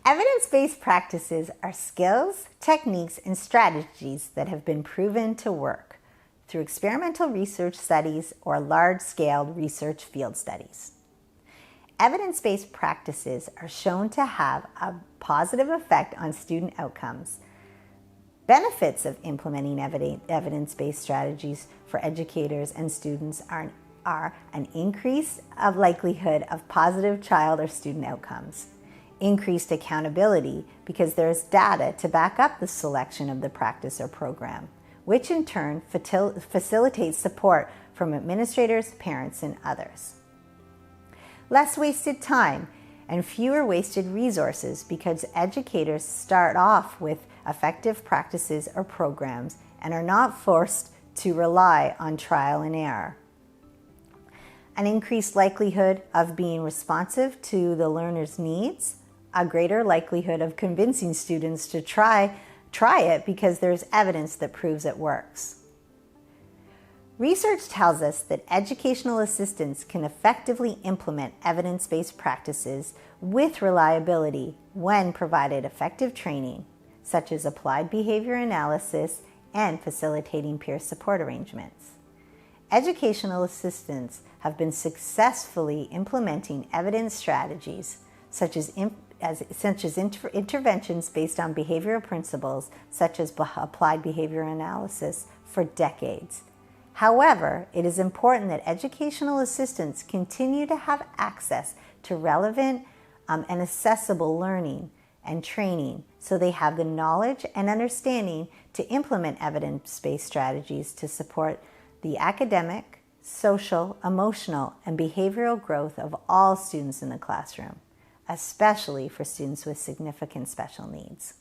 Evidence-based practices are skills, techniques, and strategies that have been proven to work through experimental research studies or large-scale research field studies. Evidence-based practices are shown to have a positive effect on student outcomes. Benefits of implementing evidence-based strategies for educators and students are an increase of likelihood of positive child or student outcomes, increased accountability because there is data to back up the selection of the practice or program, which in turn facilitates support from administrators, parents, and others. Less wasted time and fewer wasted resources because educators start off with effective practices or programs and are not forced to rely on trial and error. An increased likelihood of being responsive to the learner's needs, a greater likelihood of convincing students to try it because there's evidence that proves it works. Research tells us that educational assistants can effectively implement evidence-based practices with reliability when provided effective training, such as applied behavior analysis and facilitating peer support arrangements. Educational assistants have been successfully implementing evidence strategies such as interventions based on behavioral principles such as applied behavior analysis for decades. However, it is important that educational assistants continue to have access to relevant and accessible learning and training so they have the knowledge and understanding to implement evidence-based strategies to support the academic, social, emotional, and behavioral growth of all students in the classroom, especially for students with significant special needs.